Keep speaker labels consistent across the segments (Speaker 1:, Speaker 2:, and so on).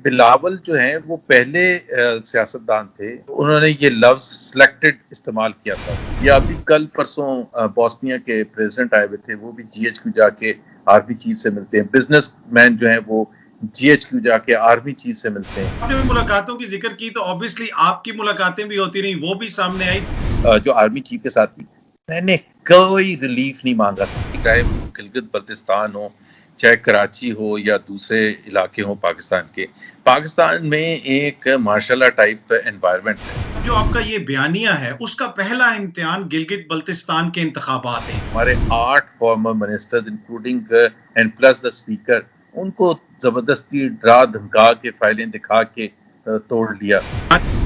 Speaker 1: बिलावल जो हैं वो पहले सियासतदान थे। उन्होंने ये लफ्ज़ सिलेक्टेड इस्तेमाल किया था। या अभी कल परसों बोस्निया के प्रेसिडेंट आए हुए थे, वो भी जीएचक्यू जाके आर्मी चीफ से मिलते हैं। बिजनेसमैन जो हैं वो जीएचक्यू जाके आर्मी चीफ से मिलते हैं।
Speaker 2: आपने मुलाकातों की जिक्र की तो ऑब्वियसली आपकी मुलाकातें भी होती रही, वो भी सामने आई।
Speaker 1: जो आर्मी चीफ के साथ थी, मैंने कोई रिलीफ नहीं मांगा था, चाहे गिलगित बल्तिस्तान हो, चाहे कराची हो या दूसरे इलाके हो पाकिस्तान के। पाकिस्तान में एक मार्शल टाइप एनवायरनमेंट है।
Speaker 2: जो आपका ये बयानिया है उसका पहला इम्तिहान गिलगित बल्तिस्तान के इंतखाबात हैं।
Speaker 1: हमारे 8 farmer ministers including and plus the speaker, उनको जबरदस्ती डरा धमका के फाइलें दिखा के तोड़ लिया।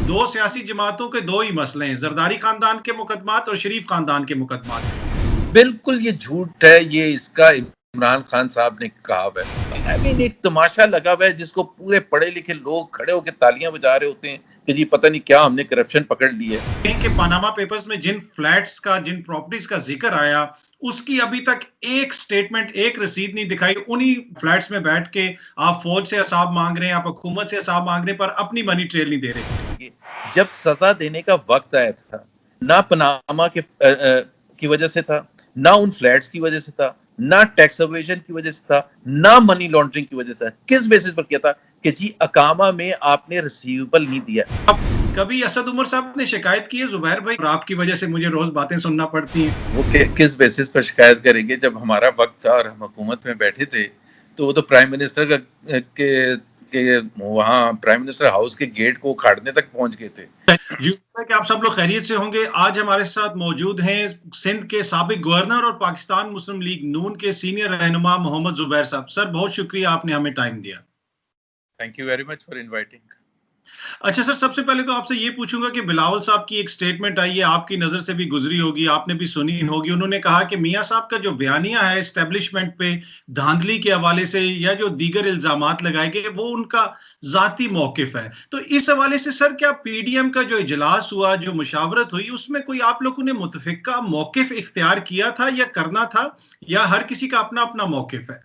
Speaker 2: दो सियासी जमातों के दो ही मसले हैं, जरदारी खानदान के मुकदमात और शरीफ खानदान के मुकदमात।
Speaker 1: बिल्कुल ये झूठ है, ये इसका इमरान खान साहब ने कहा हुआ है। आई मीन एक तमाशा लगा हुआ है जिसको पूरे पढ़े लिखे लोग खड़े होकर तालियां बजा रहे होते हैं कि जी पता नहीं क्या हमने करप्शन पकड़ ली है।
Speaker 2: कि पानामा पेपर्स में जिन फ्लैट्स का, जिन प्रॉपर्टीज का जिक्र आया, उसकी अभी तक एक स्टेटमेंट, एक रसीद नहीं दिखाई। उन्हीं फ्लैट्स में बैठ के आप फौज से हिसाब मांग रहे हैं, आप हुकूमत से हिसाब मांग रहे हैं, पर अपनी मनी ट्रेल नहीं दे रहे।
Speaker 1: जब सजा देने का वक्त आया था, ना पनामा की वजह से था, ना उन फ्लैट्स की वजह से था, ना टैक्स अवेजन की वजह से था, ना मनी लॉन्ड्रिंग की वजह से। किस बेसिस पर किया था कि जी अकामा में आपने रिसीवेबल नहीं दिया।
Speaker 2: अब कभी असद उमर साहब ने शिकायत की है, जुबैर भाई आपकी वजह से मुझे रोज बातें सुनना पड़ती हैं।
Speaker 1: वो किस बेसिस पर शिकायत करेंगे? जब हमारा वक्त था और हम हुकूमत में बैठे थे, तो वो तो प्राइम मिनिस्टर के वहाँ प्राइम मिनिस्टर हाउस के गेट को उखाड़ने तक पहुंच गए थे।
Speaker 2: कि आप सब लोग खैरियत से होंगे। आज हमारे साथ मौजूद हैं सिंध के साबिक गवर्नर और पाकिस्तान मुस्लिम लीग नून के सीनियर रहनुमा मोहम्मद जुबैर साहब। सर बहुत शुक्रिया, आपने हमें टाइम दिया।
Speaker 1: Thank you very much for inviting.
Speaker 2: अच्छा सर, सबसे पहले तो आपसे ये पूछूंगा कि बिलावल साहब की एक स्टेटमेंट आई है, आपकी नजर से भी गुजरी होगी, आपने भी सुनी होगी। उन्होंने कहा कि मियां साहब का जो बयानिया है एस्टेब्लिशमेंट पे धांधली के हवाले से या जो दीगर इल्जामात लगाए गए, वो उनका जाती मौकिफ है। तो इस हवाले से सर, क्या पीडीएम का जो इजलास हुआ, जो मुशावरत हुई, उसमें कोई आप लोगों ने मुतफिका मौकिफ इख्तियार किया था या करना था, या हर किसी का अपना अपना मौकिफ है?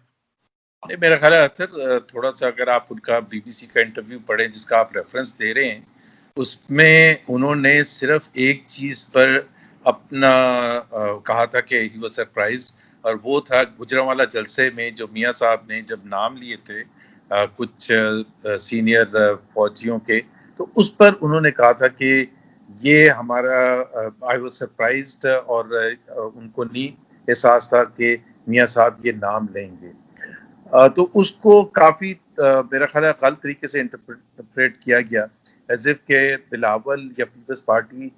Speaker 1: नहीं, मेरा ख्याल है अतर थोड़ा सा अगर आप उनका बीबीसी का इंटरव्यू पढ़ें जिसका आप रेफरेंस दे रहे हैं, उसमें उन्होंने सिर्फ एक चीज पर अपना कहा था कि ही वाज सरप्राइज्ड, और वो था गुजरांवाला जलसे में जो मियां साहब ने जब नाम लिए थे कुछ सीनियर फौजियों के, तो उस पर उन्होंने कहा था कि ये हमारा आई वाज सरप्राइज्ड, और उनको नहीं एहसास था कि मियां साहब ये नाम लेंगे। तो उसको काफी मेरा ख्याल है गलत तरीके से इंटरप्रेट किया गया, एज इफ के बिलावल या पीपल्स पार्टी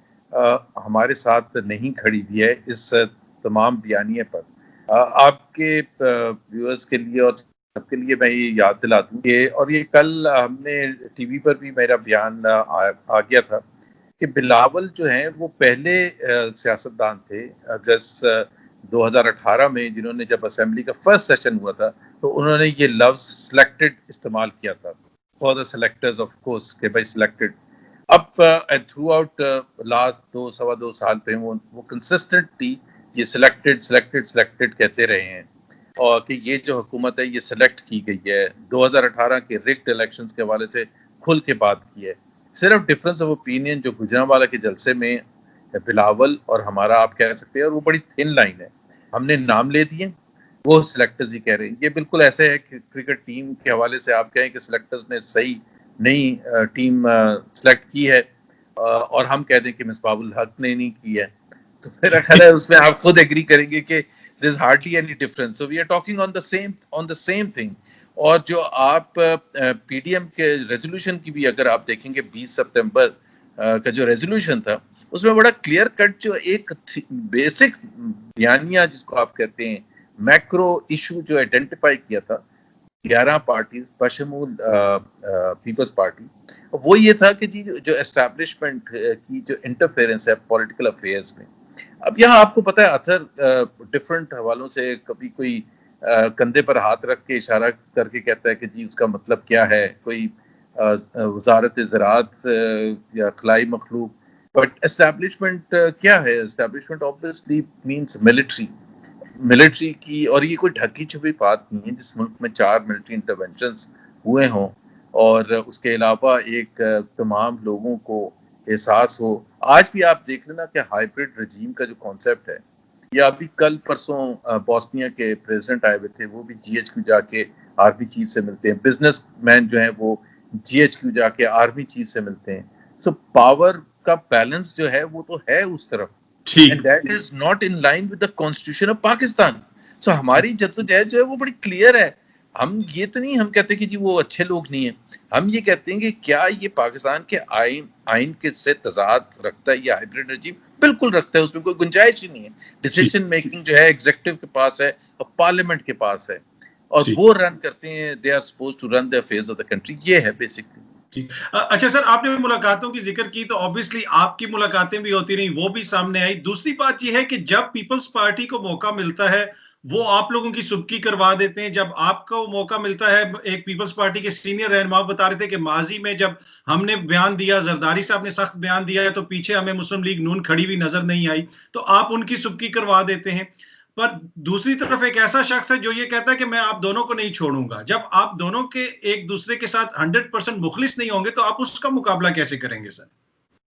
Speaker 1: हमारे साथ नहीं खड़ी हुई है इस तमाम बयानिए पर। आपके व्यूअर्स के लिए और सबके लिए मैं ये याद दिला दूं कि, और ये कल हमने टीवी पर भी मेरा बयान आ गया था कि बिलावल जो हैं वो पहले सियासतदान थे अगस्त 2018 में, जिन्होंने जब असेंबली का फर्स्ट सेशन हुआ था तो उन्होंने ये लफ्ज सिलेक्टेड इस्तेमाल किया था for the selectors of course के भाई सिलेक्टेड। अब थ्रू आउट लास्ट 2 सवा 2 साल पे वो कंसिस्टेंटली ये सिलेक्टेड सिलेक्टेड सिलेक्टेड कहते रहे हैं, और कि ये जो हुकूमत है ये सिलेक्ट की गई है 2018 के रिग्ड इलेक्शंस के हवाले से खुल के बात की है। सिर्फ डिफरेंस ऑफ ओपिनियन जो गुजरांवाला के जलसे में बिलावल और हमारा आप कह सकते हैं, और वो बड़ी थिन लाइन है। हमने नाम ले दिए, वो सिलेक्टर्स ही कह रहे हैं। ये बिल्कुल ऐसे है कि क्रिकेट टीम के हवाले से आप कहें कि सिलेक्टर्स ने सही नई टीम सिलेक्ट की है, और हम कह दें कि मिसबाहुल हक ने नहीं की है, तो मेरा ख्याल है उसमें आप खुद एग्री करेंगे कि there is hardly any difference. So we are talking on the same thing. और जो आप पीडीएम के रेजोल्यूशन की भी अगर आप देखेंगे 20 सितंबर का जो रेजोल्यूशन था, उसमें बड़ा क्लियर कट जो एक बेसिक बयानिया जिसको आप कहते हैं मैक्रो इशू जो आइडेंटिफाई किया था 11 पार्टीज बशमूल पीपल्स पार्टी, वो ये था कि जी जो एस्टैब्लिशमेंट की जो इंटरफेरेंस है पॉलिटिकल अफेयर्स में। अब यहाँ आपको पता है अथर डिफरेंट हवालों से कभी कोई कंधे पर हाथ रख के इशारा करके कहता है कि जी उसका मतलब क्या है, कोई वजारत ज़राअत या खलाई मखलूक। बट एस्टैब्लिशमेंट क्या है? एस्टैब्लिशमेंट ऑब्वियसली मीन्स मिलिट्री की, और ये कोई ढकी छुपी बात नहीं है। जिस मुल्क में 4 मिलिट्री इंटरवेंशंस हुए हों और उसके अलावा एक तमाम लोगों को एहसास हो। आज भी आप देख लेना कि हाइब्रिड रजीम का जो कॉन्सेप्ट है, या अभी कल परसों बॉस्निया के प्रेसिडेंट आए हुए थे, वो भी जीएचक्यू जाके आर्मी चीफ से मिलते हैं। बिजनेसमैन जो है वो जीएचक्यू जाके आर्मी चीफ से मिलते हैं। सो पावर का बैलेंस जो है वो तो है उस तरफ, एंड
Speaker 2: ठीक।
Speaker 1: That is not in line with the constitution of Pakistan. So हमारी जद्दोजहद जो है वो बड़ी क्लियर है। हम ये तो नहीं हम कहते कि जी वो अच्छे लोग नहीं है, हम ये कहते हैं कि क्या ये पाकिस्तान के आइन के से तजाद रखता है ये हाइब्रिड रजीम? बिल्कुल रखता है, उसमें कोई गुंजाइश ही नहीं है।
Speaker 2: ठीक।
Speaker 1: डिसीजन मेकिंग जो है एग्जीक्यूटिव के पास है और पार्लियामेंट के पास है, और
Speaker 2: ठीक।
Speaker 1: वो रन करते हैं, they are suppose to run the affairs of the country. ये है बेसिकली।
Speaker 2: ठीक। अच्छा सर, आपने मुलाकातों की जिक्र की तो ऑब्वियसली आपकी मुलाकातें भी होती रही, वो भी सामने आई। दूसरी बात ये है कि जब पीपल्स पार्टी को मौका मिलता है वो आप लोगों की सुबकी करवा देते हैं। जब आपको मौका मिलता है, एक पीपल्स पार्टी के सीनियर रहनुमा बता रहे थे कि माजी में जब हमने बयान दिया, जरदारी साहब ने सख्त बयान दिया है, तो पीछे हमें मुस्लिम लीग नून खड़ी हुई नजर नहीं आई, तो आप उनकी सुबकी करवा देते हैं। पर दूसरी तरफ एक ऐसा शख्स है जो ये कहता है कि मैं आप दोनों को नहीं छोड़ूंगा। जब आप दोनों के एक दूसरे के साथ 100% मुखलिस नहीं होंगे तो आप उसका मुकाबला कैसे करेंगे सर?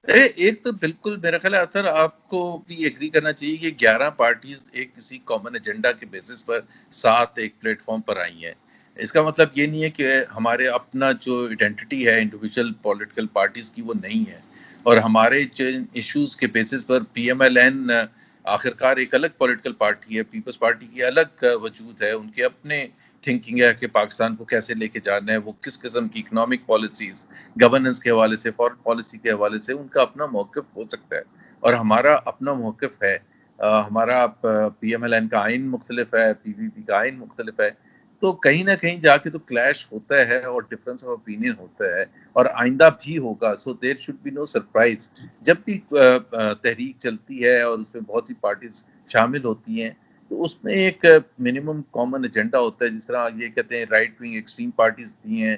Speaker 1: एक तो बिल्कुल मेरा ख्याल है अतर आपको भी एग्री करना चाहिए कि 11 पार्टीज एक किसी कॉमन एजेंडा के बेसिस पर साथ एक प्लेटफॉर्म पर आई हैं। इसका मतलब ये नहीं है कि हमारे अपना जो आइडेंटिटी है इंडिविजुअल पॉलिटिकल पार्टीज की वो नहीं है, और हमारे इश्यूज के बेसिस पर पीएमएलएन आखिरकार एक अलग पॉलिटिकल पार्टी है, पीपल्स पार्टी की अलग वजूद है, उनके अपने थिंकिंग है कि पाकिस्तान को कैसे लेके जाना है, वो किस किस्म की इकोनॉमिक पॉलिसीज, गवर्नेंस के हवाले से, फॉरेन पॉलिसी के हवाले से उनका अपना मौक़िफ़ हो सकता है, और हमारा अपना मौक़िफ़ है। हमारा पीएमएलएन का आइन मुख्तलिफ है, पीपीपी का आइन मुख्तलिफ है, तो कहीं ना कहीं जाके तो क्लैश होता है और डिफरेंस ऑफ ओपिनियन होता है, और आइंदा भी होगा। So there should be no surprise. जब भी तहरीक चलती है और उसमें बहुत सी पार्टीज शामिल होती हैं, तो उसमें एक मिनिमम कॉमन एजेंडा होता है। जिस तरह ये कहते हैं राइट विंग एक्सट्रीम पार्टीज भी हैं,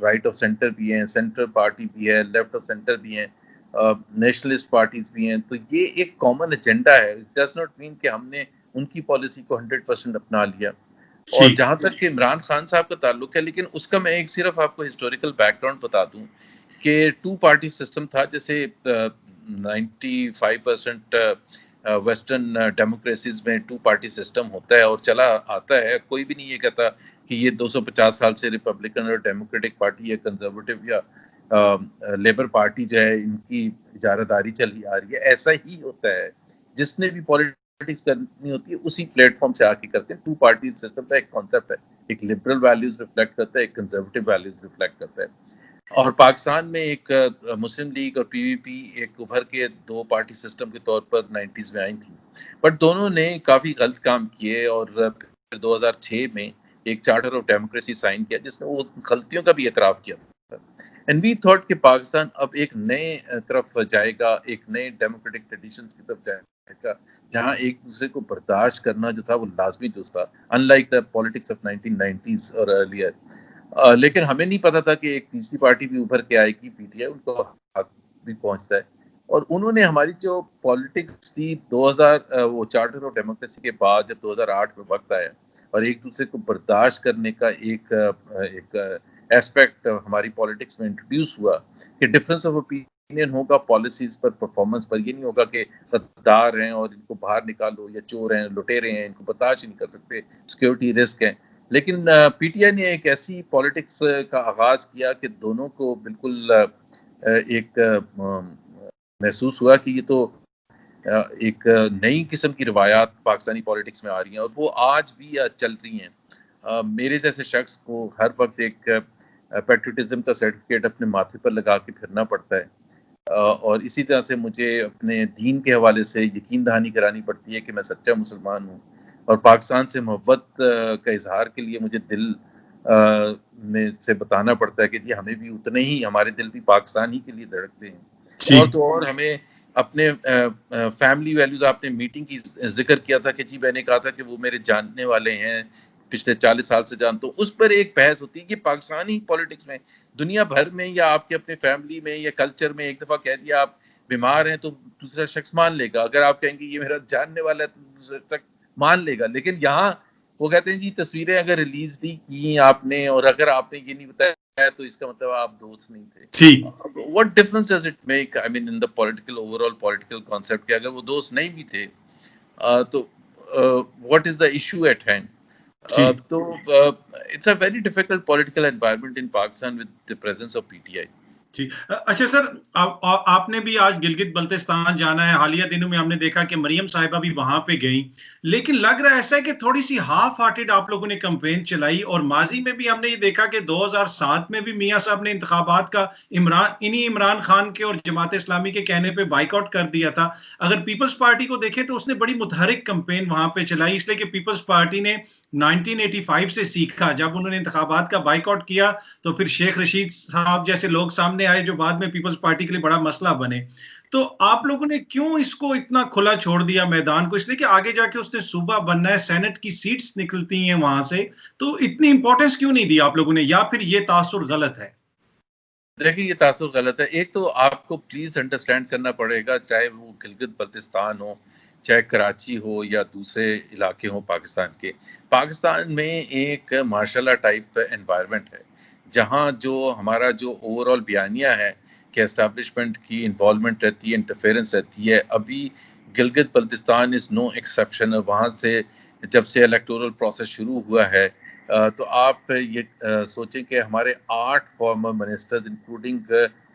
Speaker 1: राइट ऑफ सेंटर भी हैं, सेंटर पार्टी भी है, लेफ्ट ऑफ सेंटर भी हैं, नेशनलिस्ट पार्टीज भी हैं, तो ये एक कॉमन एजेंडा है। इट डज नॉट मीन कि हमने उनकी पॉलिसी को 100% अपना लिया। और
Speaker 2: ठीक।
Speaker 1: जहां तक कि इमरान खान साहब का ताल्लुक है, लेकिन उसका मैं एक सिर्फ आपको हिस्टोरिकल बैकग्राउंड बता दूं कि 2 पार्टी सिस्टम था। जैसे 95% वेस्टर्न डेमोक्रेसीज में 2 पार्टी सिस्टम होता है और चला आता है। कोई भी नहीं ये कहता कि ये 250 साल से रिपब्लिकन और डेमोक्रेटिक पार्टी या कंजर्वेटिव या लेबर पार्टी जो है इनकी इजारादारी चली आ रही है। ऐसा ही होता है, जिसने भी पॉलिटिक्स करनी होती है उसी प्लेटफॉर्म से आके करते हैं। 2 पार्टी सिस्टम का एक कॉन्सेप्ट है, एक लिबरल वैल्यूज रिफ्लेक्ट करता है, एक कंजर्वेटिव वैल्यूज रिफ्लेक्ट करता है। और पाकिस्तान में एक मुस्लिम लीग और पीवीपी एक उभर के 2 पार्टी सिस्टम के तौर पर 90s में आई थी, बट दोनों ने काफी गलत काम किए, और फिर 2006 में एक चार्टर ऑफ डेमोक्रेसी साइन किया जिसमें वो गलतियों का भी एतराफ किया था। एंड वी थॉट कि पाकिस्तान अब एक नए तरफ जाएगा, एक नए डेमोक्रेटिक ट्रेडिशंस की तरफ जाएगा, जहां एक दूसरे को बर्दाश्त करना जो था वो लाजमी जुज़ था, unlike the politics of 1990s और अर्लियर। लेकिन हमें नहीं पता था कि एक तीसरी पार्टी भी उभर के आएगी, पीटीआई, उनको हक भी पहुंचता है। और उन्होंने हमारी जो पॉलिटिक्स थी 2000 वो चार्टर ऑफ डेमोक्रेसी के बाद जब 2008 में वक्त आया और एक दूसरे को बर्दाश्त करने का एक एस्पेक्ट हमारी पॉलिटिक्स में इंट्रोड्यूस हुआ कि डिफरेंस ऑफ ओपिनियन होगा पॉलिसीज पर, परफॉर्मेंस पर। ये नहीं होगा कि गद्दार हैं और इनको बाहर निकालो, या चोर हैं, लुटेरे हैं, इनको बर्दाश्त नहीं कर सकते, सिक्योरिटी रिस्क है। लेकिन पीटीआई ने एक ऐसी पॉलिटिक्स का आगाज किया कि दोनों को बिल्कुल एक महसूस हुआ कि ये तो एक नई किस्म की रिवायात पाकिस्तानी पॉलिटिक्स में आ रही हैं, और वो आज भी चल रही हैं। मेरे जैसे शख्स को हर वक्त एक पेट्रियटिज्म का सर्टिफिकेट अपने माथे पर लगा के फिरना पड़ता है, और इसी तरह से मुझे अपने दीन के हवाले से यकीन दहानी करानी पड़ती है कि मैं सच्चा मुसलमान हूँ, और पाकिस्तान से मोहब्बत का इजहार के लिए मुझे दिल में से बताना पड़ता है कि जी हमें भी उतने ही, हमारे दिल भी पाकिस्तान ही के लिए धड़कते हैं। और
Speaker 2: ठीक।
Speaker 1: तो और हमें अपने फैमिली वैल्यूज, आपने मीटिंग की जिक्र किया था कि जी मैंने कहा था कि वो मेरे जानने वाले हैं, पिछले 40 साल से जानता हूँ, उस पर एक बहस होती है कि पाकिस्तानी पॉलिटिक्स में, दुनिया भर में या आपके अपने फैमिली में या कल्चर में एक दफा कह दिया आप बीमार हैं तो दूसरा शख्स मान लेगा, अगर आप कहेंगे ये मेरा जानने वाला है तो दूसरा शख्स मान लेगा। लेकिन यहाँ वो कहते हैं जी तस्वीरें अगर रिलीज नहीं की आपने और अगर आपने ये नहीं बताया है तो इसका मतलब आप दोस्त नहीं थे।
Speaker 2: जी।
Speaker 1: What difference does it make, I mean in the political, overall political concept, कि अगर वो दोस्त नहीं भी थे तो what is the issue at hand?
Speaker 2: जी।
Speaker 1: तो it's a very difficult political environment in Pakistan with the presence of PTI.
Speaker 2: जी। अच्छा सर, आपने भी आज गिलगित बल्तिस्तान जाना है। हालिया दिनों में हमने देखा कि मरियम साहिबा भी वहां पे गई, लेकिन लग रहा है ऐसा है कि थोड़ी सी हाफ हार्टेड आप लोगों ने कैंपेन चलाई। और माजी में भी हमने ये देखा कि 2007 में भी मियां साहब ने इंतखाबात का इमरान खान के और जमात इस्लामी के कहने पे बाइकआउट कर दिया था। अगर पीपल्स पार्टी को देखें तो उसने बड़ी मुतहरिक कैंपेन वहां पे चलाई, इसलिए कि पीपल्स पार्टी ने 1985 से सीखा। जब उन्होंने इंतखाबात का बाइकआउट किया तो फिर शेख रशीद साहब जैसे लोग सामने आए जो बाद में पीपल्स पार्टी के लिए बड़ा मसला बने। तो आप लोगों ने क्यों इसको इतना खुला छोड़ दिया मैदान को? इसलिए कि आगे जाके उसने सूबा बनना है, सेनेट की सीट्स निकलती हैं वहां से, तो इतनी इंपॉर्टेंस क्यों नहीं दी आप लोगों ने, या फिर ये तासुर गलत है?
Speaker 1: देखिए, ये तासुर गलत है। एक तो आपको प्लीज अंडरस्टैंड करना पड़ेगा, चाहे वो गिलगित बल्तिस्तान हो, चाहे कराची हो या दूसरे इलाके हो पाकिस्तान के। पाकिस्तान में एक मार्शल टाइप एनवायरनमेंट है, जहाँ जो हमारा जो ओवरऑल बयानिया है कि एस्टैब्लिशमेंट की इन्वॉल्वमेंट रहती है, इंटरफेरेंस रहती है। अभी Gilgit Baltistan is no exception. वहाँ से जब से इलेक्टोरल प्रोसेस शुरू हुआ है, तो आप ये सोचें कि हमारे 8 farmer ministers including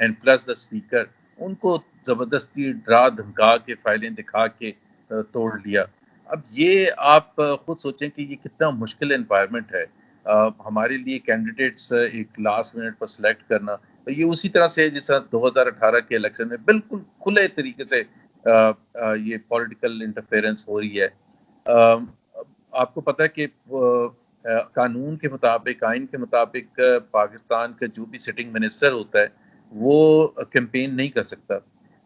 Speaker 1: and plus the speaker, उनको जबरदस्ती डरा धमका के फाइलें दिखा के तोड़ लिया। अब ये आप खुद सोचें कि ये कितना मुश्किल एनवायरनमेंट है हमारे लिए कैंडिडेट्स एक लास्ट मिनट पर सिलेक्ट करना। तो ये उसी तरह से जिस 2018 के इलेक्शन में बिल्कुल खुले तरीके से ये पॉलिटिकल इंटरफेरेंस हो रही है। आपको पता है कि कानून के मुताबिक, आइन के मुताबिक पाकिस्तान का जो भी सिटिंग मिनिस्टर होता है वो कैंपेन नहीं कर सकता।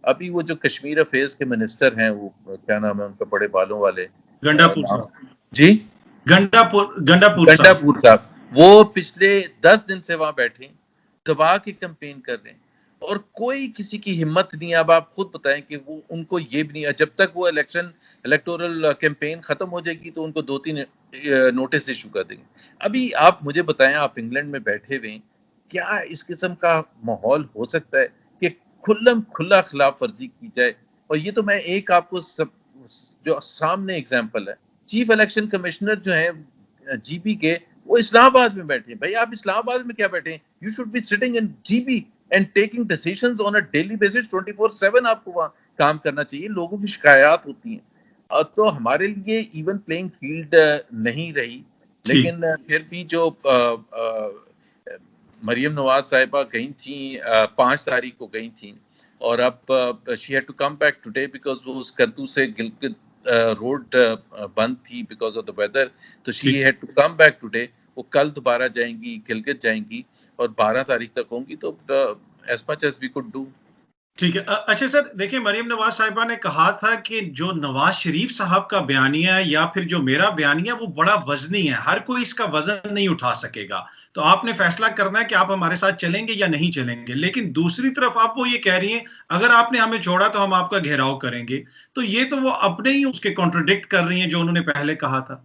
Speaker 1: अभी वो जो कश्मीर अफेयर्स के मिनिस्टर हैं, वो क्या नाम है उनका, बड़े बालों वाले
Speaker 2: गंडापुर
Speaker 1: नाम,
Speaker 2: साहब।
Speaker 1: जी,
Speaker 2: गंडापुर साहब।
Speaker 1: गंडापुर साहब, वो पिछले 10 दिन से वहां बैठे दबा के कैंपेन कर रहे हैं और कोई किसी की हिम्मत नहीं है। अब आप खुद बताएं कि वो, उनको ये भी नहीं, जब तक वो इलेक्टोरल कैंपेन खत्म हो जाएगी तो उनको 2-3 नोटिस इशू कर देंगे। अभी आप मुझे बताएं, आप इंग्लैंड में बैठे हुए हैं, क्या इस किस्म का माहौल हो सकता है कि खुल्लम खुल्ला खिलाफ वर्जी की जाए? और ये तो मैं एक आपको सब जो सामने एग्जाम्पल है, चीफ इलेक्शन कमिश्नर जो है जीबी के, वो इस्लामाबाद में बैठे हैं। भाई आप इस्लामाबाद में क्या बैठे हैं? You should be sitting in GB and taking decisions on a daily basis. 24/7 आपको वहां काम करना चाहिए। लोगों की शिकायत होती हैं। तो हमारे लिए इवन प्लेइंग फील्ड नहीं रही।
Speaker 2: जी।
Speaker 1: लेकिन फिर भी जो मरियम नवाज साहिबा गई थी, 5 तारीख को गई थी, और अब she had to come back today because वो उस कद्दू से गिलगित रोड बंद थी बिकॉज ऑफ द वेदर। तो शी
Speaker 2: जी।
Speaker 1: Had to come back today. वो कल दोबारा जाएंगी, गिलगित जाएंगी और 12 तारीख तक होंगी। तो as much as we could do.
Speaker 2: ठीक है। अच्छा सर, देखिए मरियम नवाज साहिबा ने कहा था कि जो नवाज शरीफ साहब का बयानिया है या फिर जो मेरा बयानिया, वो बड़ा वजनी है, हर कोई इसका वजन नहीं उठा सकेगा। तो आपने फैसला करना है कि आप हमारे साथ चलेंगे या नहीं चलेंगे। लेकिन दूसरी तरफ आप वो ये कह रही हैं, अगर आपने हमें छोड़ा तो हम आपका घेराव करेंगे। तो ये तो वो अपने ही उसके कॉन्ट्रोडिक्ट कर रही हैं जो उन्होंने पहले कहा था।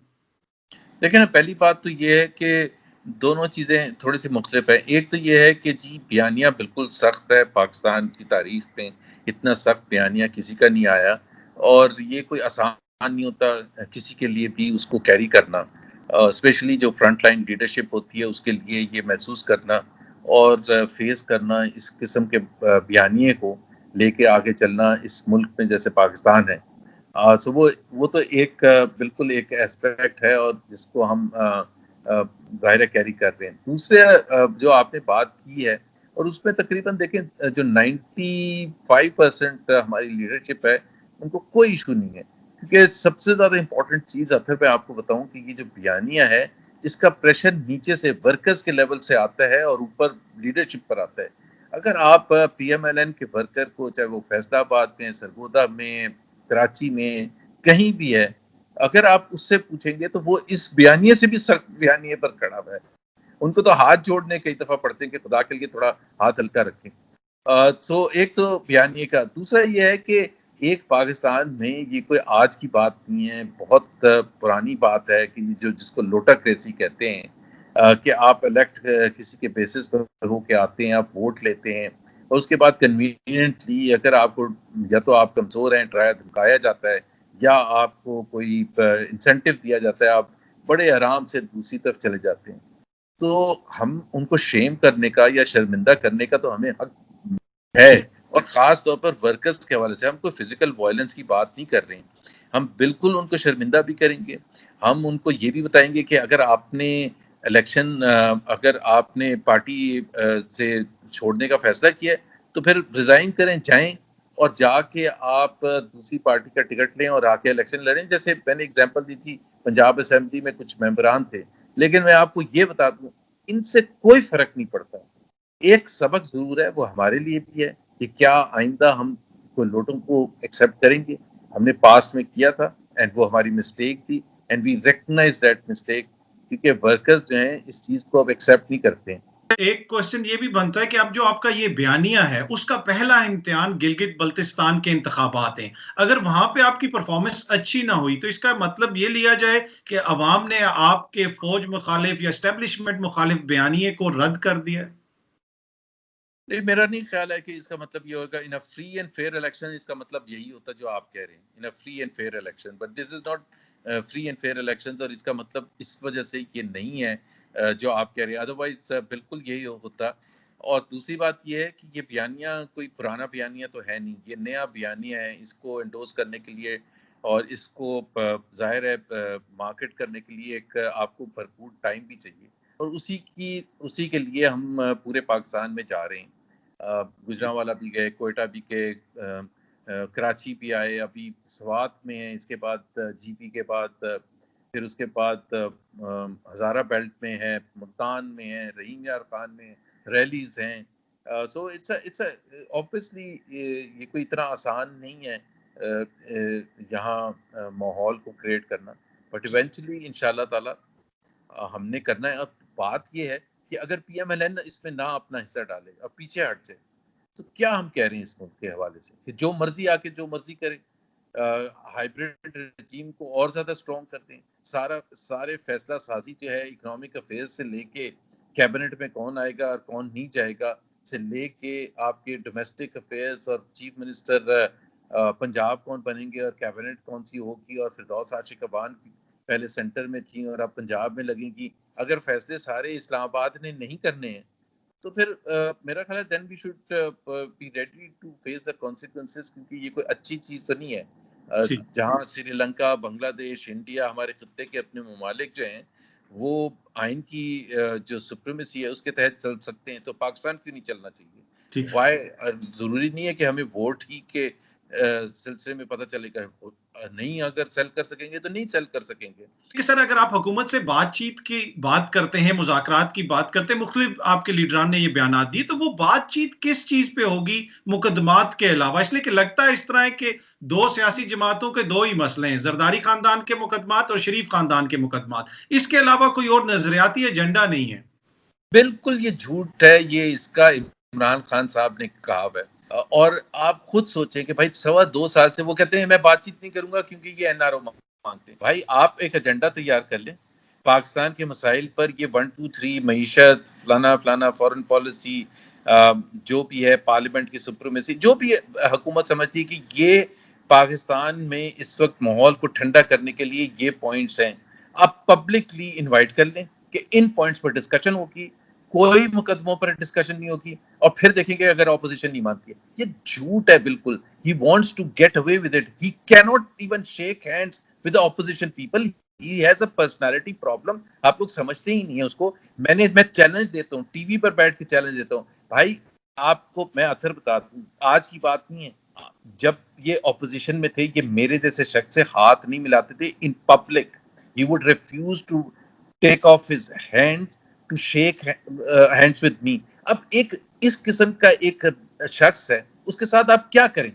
Speaker 1: देखिए ना, पहली बात तो ये है कि दोनों चीज़ें थोड़ी सी मुख्तलिफ है। एक तो ये है कि जी बयानिया बिल्कुल सख्त है, पाकिस्तान की तारीख में इतना सख्त बयानिया किसी का नहीं आया, और ये कोई आसान नहीं होता किसी के लिए भी उसको कैरी करना, स्पेशली जो फ्रंट लाइन लीडरशिप होती है उसके लिए ये महसूस करना और फेस करना इस किस्म के बयानिए को लेके आगे चलना इस मुल्क में जैसे पाकिस्तान है। सो वो तो एक बिल्कुल एक एस्पेक्ट है और जिसको हम ज़ाहिर कैरी कर रहे हैं। दूसरे जो आपने बात की है, और उसमें तकरीबन देखें जो 95% हमारी लीडरशिप है, उनको कोई इशू नहीं है। क्योंकि सबसे ज़्यादा इम्पोर्टेंट चीज़ अगर मैं आपको बताऊं कि ये जो बयानिया है, इसका प्रेशर नीचे से वर्कर्स के लेवल से आता है और ऊपर लीडरशिप पर आता है। अगर आप पीएमएलएन के वर्कर को, चाहे वो फैसलाबाद में, सरगोदा में, कराची में, कहीं भी है, अगर आप उससे पूछेंगे तो वो इस बयानिए से भी सख्त बयानिए पर खड़ा हुआ है। उनको तो हाथ जोड़ने कई दफा पड़ते हैं कि खुदा के लिए थोड़ा हाथ हल्का रखें। सो एक तो बयानिए का, दूसरा ये है कि एक पाकिस्तान में ये कोई आज की बात नहीं है, बहुत पुरानी बात है कि जो जिसको लोटाक्रेसी कहते हैं, कि आप इलेक्ट किसी के बेसिस पर होके आते हैं, आप वोट लेते हैं और उसके बाद कन्वीनियंटली अगर आपको या तो आप कमज़ोर हैं, डराया धमकाया जाता है या आपको कोई इंसेंटिव दिया जाता है, आप बड़े आराम से दूसरी तरफ चले जाते हैं। तो हम उनको शेम करने का या शर्मिंदा करने का तो हमें हक है। और ख़ास तौर पर वर्कर्स के हवाले से हम कोई फ़िज़िकल वायलेंस की बात नहीं कर रहे हैं। हम बिल्कुल उनको शर्मिंदा भी करेंगे। हम उनको ये भी बताएँगे कि अगर आपने अगर आपने पार्टी से छोड़ने का फ़ैसला किया है, तो फिर रिज़ाइन करें, जाएँ और जाके आप दूसरी पार्टी का टिकट लें और आके इलेक्शन लड़ें। जैसे मैंने एग्ज़ाम्पल दी थी, पंजाब असेंबली में कुछ मेंबरान थे। लेकिन मैं आपको ये बता दूँ, इनसे कोई फ़र्क नहीं पड़ता। एक सबक ज़रूर है, वो हमारे लिए भी है कि क्या आइंदा हम को लोगों को एक्सेप्ट करेंगे। हमने पास्ट में किया था एंड वो हमारी मिस्टेक थी and we recognise that mistake, क्योंकि वर्कर्स जो हैं इस चीज़ को अब एक्सेप्ट नहीं करते हैं।
Speaker 2: एक क्वेश्चन ये भी बनता है कि अब जो आपका ये बयानिया है, उसका पहला इम्तिहान गिलगित बल्तिस्तान के इंतखाबात हैं। अगर वहां पे आपकी परफॉर्मेंस अच्छी ना हुई, तो इसका मतलब ये लिया जाए कि अवाम ने आपके फौज मुखालिफ या एस्टेब्लिशमेंट मुखालिफ बयानिए को रद्द कर दिया?
Speaker 1: नहीं, मेरा नहीं ख्याल है कि इसका मतलब ये होगा in a free and fair election. इसका मतलब यही होता जो आप कह रहे हैं, in a free and fair election, but this is not free and fair elections. और इसका मतलब इस वजह से ये नहीं है जो आप कह रहे हैं, अदरवाइज बिल्कुल यही होता। और दूसरी बात ये है कि ये बयानिया कोई पुराना बयानिया तो है नहीं, ये नया बयानिया है। इसको एंडोर्स करने के लिए और इसको जाहिर है मार्केट करने के लिए एक आपको भरपूर टाइम भी चाहिए और उसी के लिए हम पूरे पाकिस्तान में जा रहे हैं। गुजरांवाला भी गए, कोयटा भी गए, कराची भी आए, अभी स्वात में है, इसके बाद जीपी के बाद फिर उसके बाद हज़ारा बेल्ट में है, मुल्तान में है, रहीम यार खान में रैलीज़ हैं। सो इट्स अ ऑब्वियसली ये कोई इतना आसान नहीं है यहाँ माहौल को क्रिएट करना, बट इवेंचुअली इंशाल्लाह ताला हमने करना है। अब बात ये है कि अगर पीएमएलएन इसमें ना अपना हिस्सा डाले और पीछे हट जाए, तो क्या हम कह रहे हैं इस मुल्क के हवाले से कि जो मर्जी आके जो मर्जी करे, हाइब्रिड रजीम को और ज्यादा स्ट्रॉन्ग कर दें। सारे फैसला साजी जो है इकोनॉमिक अफेयर्स से लेके कैबिनेट में कौन आएगा और कौन नहीं जाएगा से लेके आपके डोमेस्टिक अफेयर्स और चीफ मिनिस्टर पंजाब कौन बनेंगे और कैबिनेट कौन सी होगी, और फिरदौस आशिक अबान की पहले सेंटर में थी और अब पंजाब में लगेंगी। अगर फैसले सारे इस्लामाबाद ने नहीं करने हैं, तो फिर मेरा ख्याल है then we should be ready to face the consequences, क्योंकि ये कोई अच्छी चीज तो नहीं है।
Speaker 2: ठीक।
Speaker 1: जहाँ श्रीलंका, बांग्लादेश, इंडिया, हमारे खत्ते के अपने ममालिक जो हैं वो आइन की जो सुप्रीमेसी है उसके तहत चल सकते हैं, तो पाकिस्तान क्यों नहीं चलना चाहिए?
Speaker 2: ठीक।
Speaker 1: वाई? जरूरी नहीं है कि हमें वोट ही के सिलसिले में पता चलेगा। नहीं, अगर सेल कर सकेंगे तो नहीं सेल कर सकेंगे।
Speaker 2: कि सर, अगर आप हुकूमत से बातचीत की बात करते हैं, मुज़ाकरात की बात करते हैं, मुख्तलिफ आपके लीडरान ने ये बयानात दिए, तो वो बातचीत किस चीज़ पे होगी मुकदमात के अलावा? इसलिए कि लगता है इस तरह है कि 2 सियासी जमातों के 2 ही मसले हैं, ज़रदारी खानदान के मुकदमात और शरीफ खानदान के मुकदमात। इसके अलावा कोई और नज़रियाती एजेंडा नहीं है।
Speaker 1: बिल्कुल ये झूठ है, ये इसका इमरान खान साहब ने कहा हुआ है। और आप खुद सोचें कि भाई 2.25 साल से वो कहते हैं मैं बातचीत नहीं करूंगा क्योंकि ये एनआरओ मांगते हैं। भाई आप एक एजेंडा तैयार कर लें पाकिस्तान के मसाइल पर, ये 1 2 3 मईशत, फलाना फलाना, फॉरेन पॉलिसी, जो भी है, पार्लियामेंट की सुप्रीमेसी, जो भी हुकूमत समझती है कि ये पाकिस्तान में इस वक्त माहौल को ठंडा करने के लिए ये पॉइंट्स हैं, आप पब्लिकली इनवाइट कर लें कि इन पॉइंट्स पर डिस्कशन होगी, कोई मुकदमों पर डिस्कशन नहीं होगी, और फिर देखेंगे अगर ऑपोजिशन नहीं मानती है। ये झूठ है बिल्कुल। He wants to get away with it, he can not even shake hands with the opposition people. He has a personality problem. आप लोग समझते ही नहीं है उसको। मैं चैलेंज देता हूँ, टीवी पर बैठ के चैलेंज देता हूँ, भाई आपको मैं अथर बता दूं, आज की बात नहीं है, जब ये ऑपोजिशन में थे, ये मेरे जैसे शख्स से हाथ नहीं मिलाते थे in public. He would refuse to take off his hands to shake hands with me. अब एक इस किस्म का एक शख्स है, उसके साथ आप क्या करें?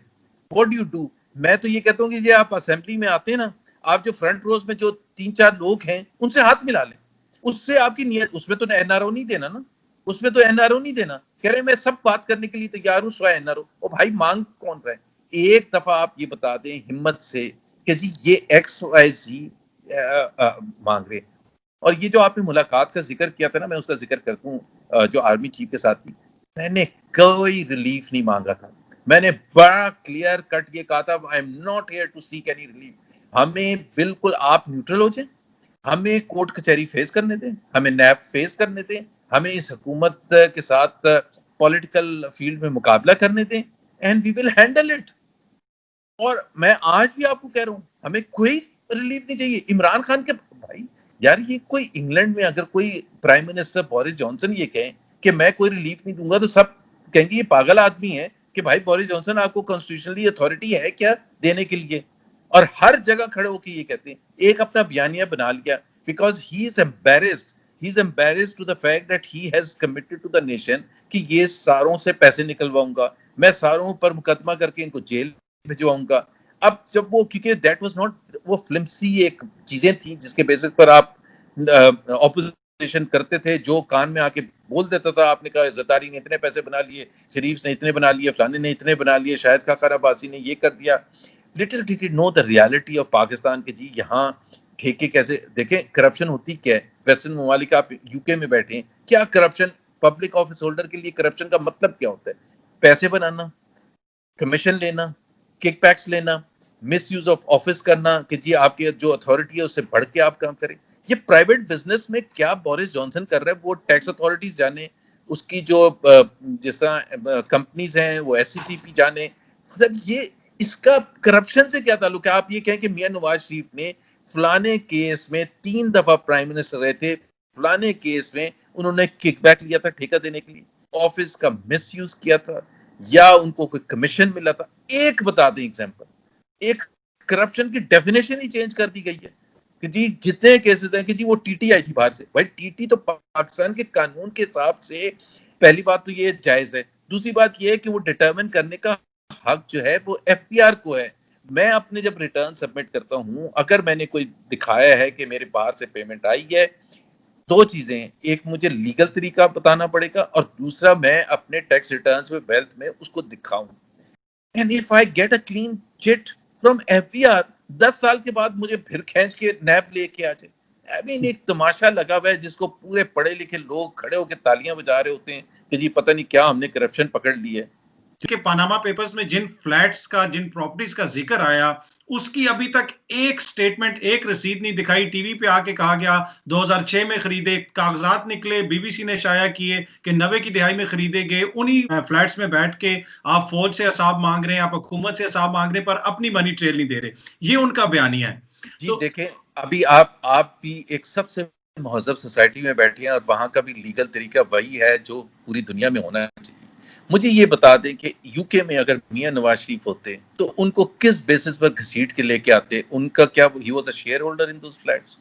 Speaker 1: What do you do? मैं तो ये कहता हूँ कि ये आप असेंबली में आते हैं ना, आप जो फ्रंट रोज में जो 3 4 लोग हैं उनसे हाथ मिला लें। उससे आपकी नियत, उसमें तो एनआरओ नहीं देना ना, उसमें तो एनआरओ नहीं देना। कह रहे मैं सब बात करने के लिए तैयार हूं, स्वाय एनआरओ। ओ भाई, मांग कौन रहा है? एक दफा आप ये बता दें हिम्मत से कि जी ये XYZ मांग रहे, और ये जो आपने मुलाकात का जिक्र किया था ना, मैं उसका जिक्र करता हूँ जो आर्मी चीफ के साथ थी, मैंने कोई रिलीफ नहीं मांगा था। मैंने बड़ा क्लियर कट ये कहा था, I am not here to seek any relief. हमें बिल्कुल आप न्यूट्रल हो जाए, हमें कोर्ट कचहरी फेस करने दें, हमें नैब फेस करने दें, हमें इस हुकूमत के साथ पॉलिटिकल फील्ड में मुकाबला करने दें, and we will handle it. और मैं आज भी आपको कह रहा हूं, हमें कोई रिलीफ नहीं चाहिए। इमरान खान के भाई, यार ये कोई इंग्लैंड में अगर कोई प्राइम मिनिस्टर बोरिस जॉनसन ये कहे कि मैं कोई रिलीफ नहीं दूंगा, तो सब कहेंगे ये पागल आदमी है कि भाई बोरिस जॉनसन आपको कॉन्स्टिट्यूशनली अथॉरिटी है क्या देने के लिए? और हर जगह खड़े होकर ये कहते हैं, एक अपना बयानिया बना लिया, because he is embarrassed to the fact that he has committed to the nation कि ये सारों से पैसे निकलवाऊंगा, मैं सारों पर मुकदमा करके इनको जेल भिजवाऊंगा। अब जब वो, क्योंकि दैट वाज नॉट, वो फिल्मसी एक चीजें थी जिसके बेसिस पर आप ऑपोजिशन करते थे, जो कान में आके बोल देता था, आपने कहा जरदारी ने इतने पैसे बना लिए, शरीफ ने इतने बना लिए, फलाने ने इतने बना लिए, शायद खाकर अब्बासी ने ये कर दिया। Little did he know the reality of Pakistan के जी यहाँ ठेके कैसे, देखें करप्शन होती क्या है। वेस्टर्न ममालिक, आप यूके में बैठे हैं, क्या करप्शन, पब्लिक ऑफिस होल्डर के लिए करप्शन का मतलब क्या होता है? पैसे बनाना, कमीशन लेना, किकबैक्स लेना, मिस यूज ऑफ ऑफिस करना कि जी आपकी जो अथॉरिटी है उससे बढ़ के आप काम करें। ये प्राइवेट बिजनेस में क्या बोरिस जॉनसन कर रहा है वो टैक्स अथॉरिटीज जाने, उसकी जो जिस तरह कंपनीज हैं वो एससीसीपी जाने। मतलब ये, इसका करप्शन से क्या ताल्लुक है? आप ये कहें कि मियां नवाज शरीफ ने फलाने केस में 3 दफा प्राइम मिनिस्टर रहे थे, फलाने केस में उन्होंने किकबैक लिया था ठेका देने के लिए, ऑफिस का मिस यूज किया था, या उनको कोई कमीशन मिला था, एक बता दें एग्जांपल। एक करप्शन की डेफिनेशन ही चेंज कर दी गई है कि जी जितने केसेस हैं कि जी वो टीटी आई थी बाहर से। भाई टीटी तो पाकिस्तान के कानून के हिसाब से, पहली बात तो ये जायज है, दूसरी बात ये है कि वो डिटरमिन करने का हक जो है वो एफपीआर को है। मैं अपने जब रिटर्न सबमिट करता हूं, अगर मैंने कोई दिखाया है कि मेरे बाहर से पेमेंट आई है, दो चीजें हैं, एक मुझे लीगल तरीका बताना पड़ेगा और दूसरा मैं अपने टैक्स रिटर्न्स में वेल्थ में उसको दिखाऊं। And if I get a clean chit from FBR, 10 साल के बाद मुझे फिर खींच के नैब लेके आ जाए। आई मीन एक तमाशा लगा हुआ है जिसको पूरे पढ़े लिखे लोग खड़े होकर तालियां बजा रहे होते हैं कि जी पता नहीं क्या हमने करप्शन पकड़ ली है।
Speaker 2: कि पनामा पेपर्स में जिन फ्लैट्स का, जिन प्रॉपर्टीज का जिक्र आया, उसकी अभी तक एक स्टेटमेंट, एक रसीद नहीं दिखाई। टीवी पे आके कहा गया 2006 में खरीदे, कागजात निकले, बीबीसी ने शाया किए कि 90 की दिहाई में खरीदे गए। उन्हीं फ्लैट्स में बैठ के आप फौज से हिसाब मांग रहे हैं, आप हुकूमत से हिसाब मांग रहे हैं, पर अपनी मनी ट्रेल नहीं दे रहे। ये उनका बयानिया है।
Speaker 1: जी
Speaker 2: तो
Speaker 1: देखें, अभी आप भी एक सबसे महजब सोसाइटी में बैठे हैं और वहां का भी लीगल तरीका वही है जो पूरी दुनिया में होना चाहिए। मुझे ये बता दें कि यूके में अगर मियां नवाज शरीफ होते तो उनको किस बेसिस पर घसीट के लेके आते? उनका क्या, he was a share holder in those flats,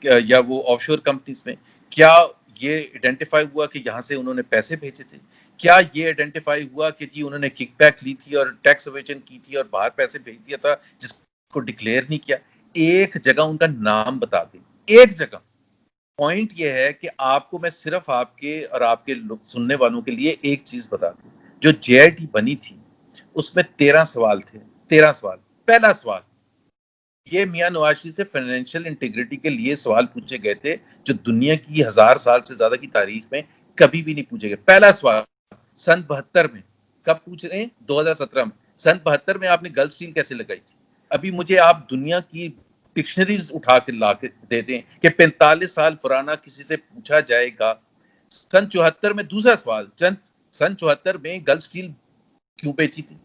Speaker 1: या वो ऑफशोर कंपनीज में? क्या ये आइडेंटिफाई हुआ कि यहाँ से उन्होंने पैसे भेजे थे? क्या ये आइडेंटिफाई हुआ कि जी उन्होंने किकबैक ली थी और टैक्स एवेजन की थी और बाहर पैसे भेज दिया था जिसको डिक्लेयर नहीं किया? एक जगह उनका नाम बता दें, एक जगह। पॉइंट ये है कि आपको मैं सिर्फ आपके और आपके सुनने वालों के लिए एक चीज बता दूं, जो जेआईटी बनी थी उसमें 13 सवाल थे। 13 सवाल। पहला सवाल, ये मियां नवाज शरीफ से फाइनेंशियल इंटीग्रिटी के लिए सवाल पूछे गए थे जो दुनिया की 1000 साल से ज्यादा की तारीख में कभी भी नहीं पूछे गए। पहला सवाल सन 72 में, कब पूछ रहे हैं? 2017 में। सन 72 में आपने गल्फ स्टील कैसे लगाई थी? अभी मुझे आप दुनिया की डिक्शनरीज उठा के ला के दे दें कि 45 साल पुराना किसी से पूछा जाएगा। सन 74 में दूसरा सवाल, सन 74 में गल्फ स्टील क्यों बेची थी?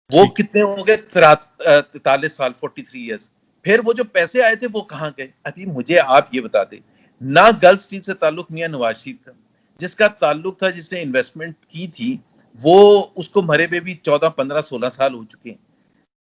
Speaker 1: वो कितने हो गए? 43 साल, 43 ईयर्स। फिर वो जो पैसे आए थे वो कहां गए? अभी मुझे आप ये बता दें, ना गल्फ स्टील से ताल्लुक मियां नवाज शरीफ का, जिसका ताल्लुक था, जिसने इन्वेस्टमेंट की थी, वो उसको मरे में भी 14, 15, 16 साल हो चुके हैं।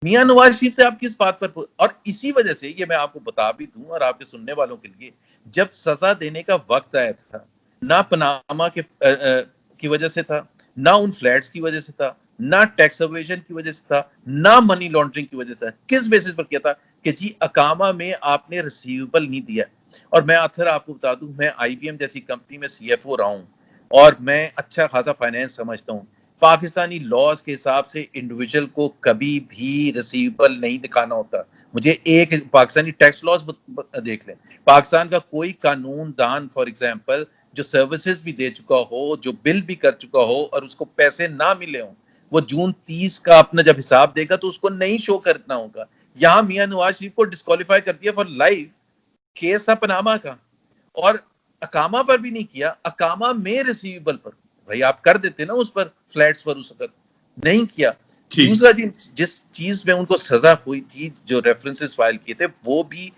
Speaker 1: मियां नवाज शरीफ से आप किस बात पर? और इसी वजह से ये मैं आपको बता भी दूं और आपके सुनने वालों के लिए, जब सजा देने का वक्त आया था, ना पनामा की वजह से था, ना उन फ्लैट्स की वजह से था, ना टैक्स एवेजन की वजह से था, ना मनी लॉन्ड्रिंग की वजह से। किस बेसिस पर किया था? कि जी अकामा में आपने रिसीवेबल नहीं दिया। और मैं आखिर आपको बता दूं, मैं आईबीएम जैसी कंपनी में सीएफओ रहा हूं और मैं अच्छा खासा फाइनेंस समझता हूं। पाकिस्तानी लॉज के हिसाब से इंडिविजुअल को कभी भी रिसीवेबल नहीं दिखाना होता। मुझे एक पाकिस्तानी टैक्स लॉज देख लें, पाकिस्तान का कोई कानून दान फॉर एग्जांपल जो सर्विसेज भी दे चुका हो, जो बिल भी कर चुका हो और उसको पैसे ना मिले हों, वो जून 30 का अपना जब हिसाब देगा तो उसको नहीं शो करना होगा। यहां मियां नवाज शरीफ को डिस्क्वालीफाई कर दिया फॉर लाइफ, केस था पनामा का, और अकामा पर भी नहीं किया, अकामा में रिसीवेबल पर भाई आप कर देते ना, उस पर फ्लैट्स पर उस वक्त नहीं किया। दूसरा जिस चीज में उनको सजा हुई थी, जो रेफरेंसेस फाइल किए थे, वो भी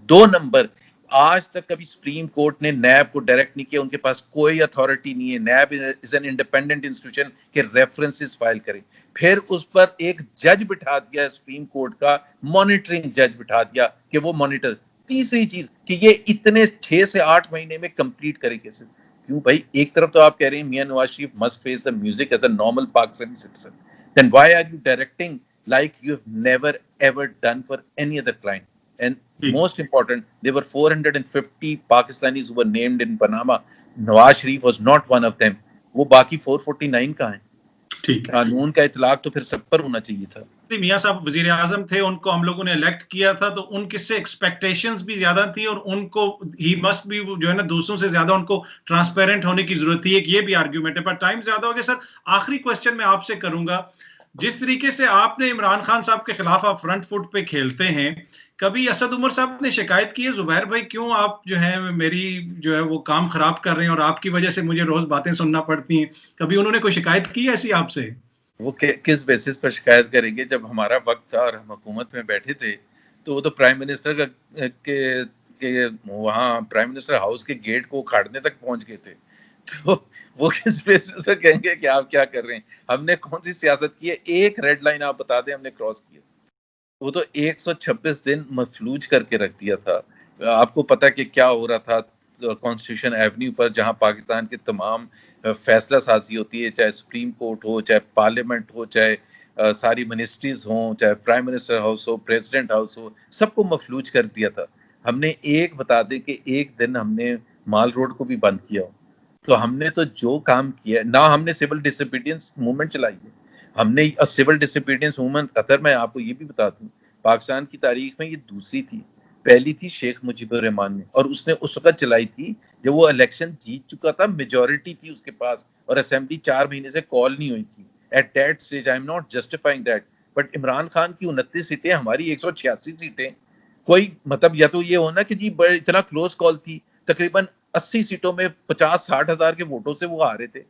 Speaker 1: 2 नंबर। आज तक कभी सुप्रीम कोर्ट ने नैब को डायरेक्ट नहीं किया, उनके पास कोई अथॉरिटी नहीं है, नैब इज एन इंडिपेंडेंट इंस्टीट्यूशन के रेफरेंसेस फाइल करें। फिर उस पर एक जज बिठा दिया सुप्रीम कोर्ट का, मॉनिटरिंग जज बिठा दिया कि वो मॉनिटर। तीसरी चीज कि ये इतने 6 से 8 महीने में कंप्लीट करेंगे। क्यों भाई? एक तरफ तो आप कह रहे हैं Mian Nawaz Sharif must face the music as a normal Pakistani citizen, then why are you directing like you've never ever done for any other client? And most important, there were 450 Pakistanis who were named in Panama. Nawaz Sharif was not one of them. वो बाकी 449 कहाँ हैं?
Speaker 2: ठीक,
Speaker 1: कानून का इतलाक तो फिर सब पर होना चाहिए था।
Speaker 2: मियां साहब वजीर आजम थे, उनको हम लोगों ने इलेक्ट किया था, तो उनके से एक्सपेक्टेशंस भी ज्यादा थी और उनको ही मस्ट भी जो है ना दूसरों से ज्यादा उनको ट्रांसपेरेंट होने की जरूरत थी। एक ये भी आर्ग्यूमेंट है, पर टाइम ज्यादा हो गया सर। आखिरी क्वेश्चन मैं आपसे करूंगा, जिस तरीके से आपने इमरान खान साहब के खिलाफ आप फ्रंट फुट पे खेलते हैं, कभी असद उमर साहब ने शिकायत की है जुबैर भाई क्यों आप जो है मेरी जो है वो काम खराब कर रहे हैं और आपकी वजह से मुझे रोज बातें सुनना पड़ती हैं? कभी उन्होंने कोई शिकायत की है ऐसी आपसे?
Speaker 1: वो किस बेसिस पर शिकायत करेंगे? जब हमारा वक्त था और हम हुकूमत में बैठे थे, तो वो तो प्राइम मिनिस्टर के वहाँ प्राइम मिनिस्टर हाउस के गेट को उखाड़ने तक पहुंच गए थे। तो वो किस बेसिस पर कहेंगे कि आप क्या कर रहे हैं? हमने कौन सी सियासत की है? एक रेड लाइन आप बता दें हमने क्रॉस किया। वो तो 126 दिन मफलूज करके रख दिया था। आपको पता कि क्या हो रहा था कॉन्स्टिट्यूशन एवेन्यू पर, जहां पाकिस्तान के तमाम फैसला साजी होती है, चाहे सुप्रीम कोर्ट हो, चाहे पार्लियामेंट हो, चाहे सारी मिनिस्ट्रीज हो, चाहे प्राइम मिनिस्टर हाउस हो, प्रेसिडेंट हाउस हो, सबको मफलूज कर दिया था। हमने एक बता दें कि एक दिन हमने माल रोड को भी बंद किया हो, तो हमने तो जो काम किया ना, हमने सिविल डिसोबीडियंस मूवमेंट चलाई है, हमने सिविल डिसोबीडियंस मूवमेंट कतर में आपको ये भी बता दूं, पाकिस्तान की तारीख में ये दूसरी थी। पहली थी शेख मुजीबुर रहमान ने, और उसने उस वक्त चलाई थी जब वो इलेक्शन जीत चुका था, मेजॉरिटी थी उसके पास, और असेंबली 4 महीने से कॉल नहीं हुई थी। At that stage I am not justifying that, but Imran Khan की 29 सीटें, हमारी 186 सीटें, कोई मतलब या तो ये होना कि जी इतना क्लोज कॉल थी, तकरीबन 80 सीटों में 50-60 हजार के वोटों से वो आ रहे थे,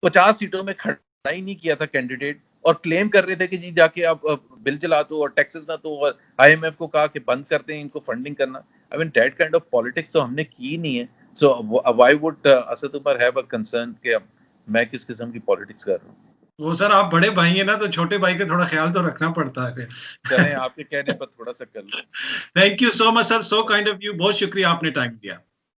Speaker 1: 50 सीटों में खड़ा ही नहीं किया था कैंडिडेट, और क्लेम कर रहे थे कि जी जाके आप बिल चला दो और टैक्सेस ना दो, और आईएमएफ को कहा कि बंद कर दें इनको फंडिंग करना। I mean that kind of politics तो हमने की नहीं है। So why would Asad Umar have a concern कि अब मैं किस किस्म की पॉलिटिक्स कर रहा हूँ?
Speaker 2: वो सर आप बड़े भाई हैं ना, तो छोटे भाई का थोड़ा ख्याल तो रखना पड़ता है।
Speaker 1: चलें आपके कहने पर थोड़ा सा कर लो।
Speaker 2: Thank you so much sir, so kind of you, बहुत शुक्रिया आपने टाइम दिया।